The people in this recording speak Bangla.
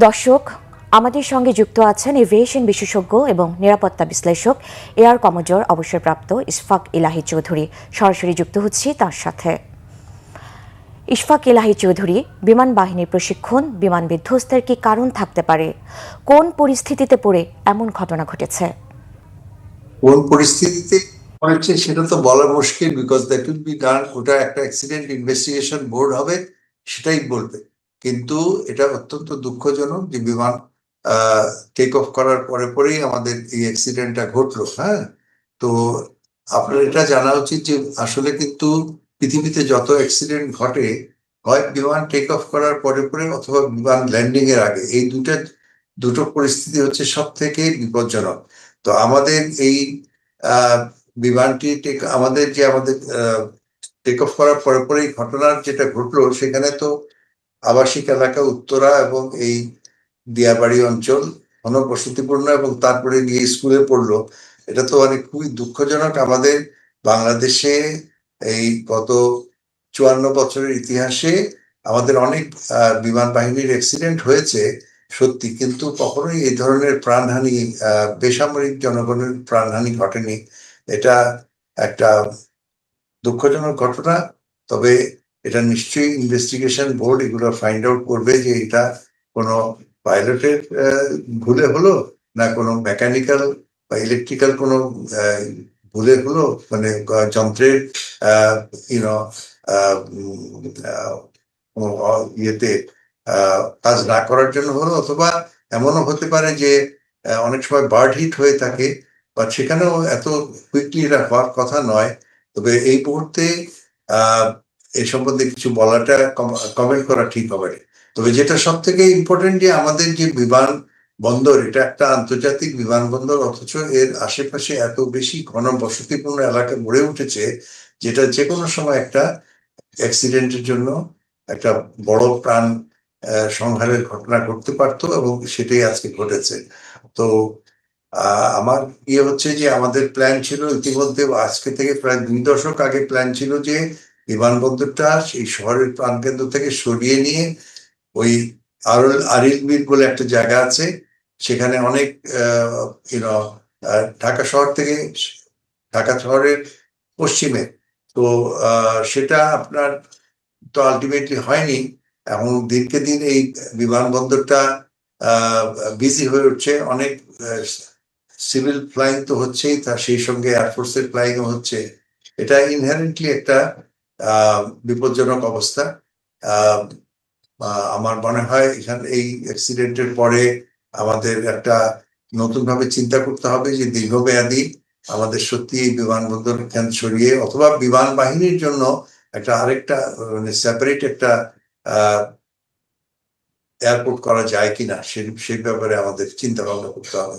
দর্শক, আমাদের সঙ্গে যুক্ত আছেন এভিয়েশন বিশেষজ্ঞ এবং নিরাপত্তা বিশ্লেষক এয়ার কমোডোর অবসরপ্রাপ্ত ইশফাক ইলাহি চৌধুরী। সরাসরি যুক্ত হচ্ছি তার সাথে। ইশফাক ইলাহি চৌধুরী, বিমান বাহিনীর প্রশিক্ষণ বিমান বিধ্বস্তের কি কারণ থাকতে পারে? কোন পরিস্থিতিতে পড়ে এমন ঘটনা ঘটেছে? কোন পরিস্থিতিতে হয়েছে সেটা তো বলা মুশকিল, because that will be done, ওটা একটা অ্যাক্সিডেন্ট ইনভেস্টিগেশন বোর্ড হবে, সেটাই বলবে। কিন্তু এটা অত্যন্ত দুঃখজনক যে বিমান টেক অফ করার পরে পরেই আমাদের এই অ্যাক্সিডেন্টটা ঘটলো। হ্যাঁ, তো আপনার এটা জানা উচিত যে আসলে কিন্তু পৃথিবীতে যত অ্যাক্সিডেন্ট ঘটে, হয় বিমান টেক অফ করার পরে পরে অথবা বিমান ল্যান্ডিং এর আগে, এই দুটো পরিস্থিতি হচ্ছে সব থেকে বিপজ্জনক। তো আমাদের এই বিমানটি আমাদের টেক অফ করার পরে পরেই ঘটনার যেটা ঘটলো, সেখানে তো আবাসিক এলাকা উত্তরা এবং এই দিয়াবাড়ি অঞ্চল ঘনবসতিপূর্ণ, এবং তারপরে গিয়ে স্কুলে পড়লো। এটা তো অনেক খুবই দুঃখজনক। আমাদের বাংলাদেশে এই গত 54 বছরের ইতিহাসে আমাদের অনেক বিমান বাহিনীর অ্যাক্সিডেন্ট হয়েছে সত্যি, কিন্তু কখনোই এই ধরনের প্রাণহানি, বেসামরিক জনগণের প্রাণহানি ঘটেনি। এটা একটা দুঃখজনক ঘটনা। তবে এটা নিশ্চয়ই ইনভেস্টিগেশন বোর্ড এগুলো ফাইন্ড আউট করবে যে এটা কোনো পাইলটের ভুলে হলো, না কোনো মেকানিক্যাল বা ইলেকট্রিক্যাল কোনো ভুলে হলো, মানে যন্ত্রের ইউনো ইয়েতে কাজ না করার জন্য হলো, অথবা এমনও হতে পারে যে অনেক সময় বার্ড হিট হয়ে থাকে, বা সেখানেও এত কুইকলি এটা হওয়ার কথা নয়। তবে এই মুহূর্তে এ সম্বন্ধে কিছু বলাটা, কমেন্ট করা ঠিক হবে না। তবে যেটা সব থেকে ইম্পর্টেন্ট, যে আমাদের যে বিমান বন্দর, এটা একটা আন্তর্জাতিক বিমানবন্দর, অথচ এর আশেপাশে এত বেশি ঘনবসতিপূর্ণ এলাকা গড়ে উঠেছে, যেটা যে কোনো সময় একটা অ্যাক্সিডেন্টের জন্য একটা বড় প্রাণ সংহারের ঘটনা ঘটতে পারতো, এবং সেটাই আজকে ঘটেছে। তো আমার হচ্ছে যে আমাদের প্ল্যান ছিল ইতিমধ্যে, আজকে থেকে প্রায় 2 দশক আগে প্ল্যান ছিল যে বিমানবন্দরটা সেই শহরের প্রাণকেন্দ্র থেকে সরিয়ে নিয়ে ওই আরিলবিল বলে একটা জায়গা আছে, সেখানে অনেক ইউনো ঢাকা শহর থেকে, ঢাকা শহরের পশ্চিমে। তো সেটা আপনার তো আলটিমেটলি হয়নি। এখন দিনকে দিন এই বিমানবন্দরটা বিজি হয়ে উঠছে, অনেক সিভিল ফ্লাইং তো হচ্ছেই, তার সেই সঙ্গে এয়ারফোর্সের ফ্লাইংও হচ্ছে। এটা ইনহারেন্টলি একটা বিপজ্জনক অবস্থা। আমার মনে হয় এখানে এই অ্যাক্সিডেন্টের পরে আমাদের একটা নতুন ভাবে চিন্তা করতে হবে যে দীর্ঘমেয়াদী আমাদের সত্যি এই বিমানবন্দর এখান সরিয়ে, অথবা বিমান বাহিনীর জন্য একটা আরেকটা মানে সেপারেট একটা এয়ারপোর্ট করা যায় কিনা, সেই ব্যাপারে আমাদের চিন্তা ভাবনা করতে হবে।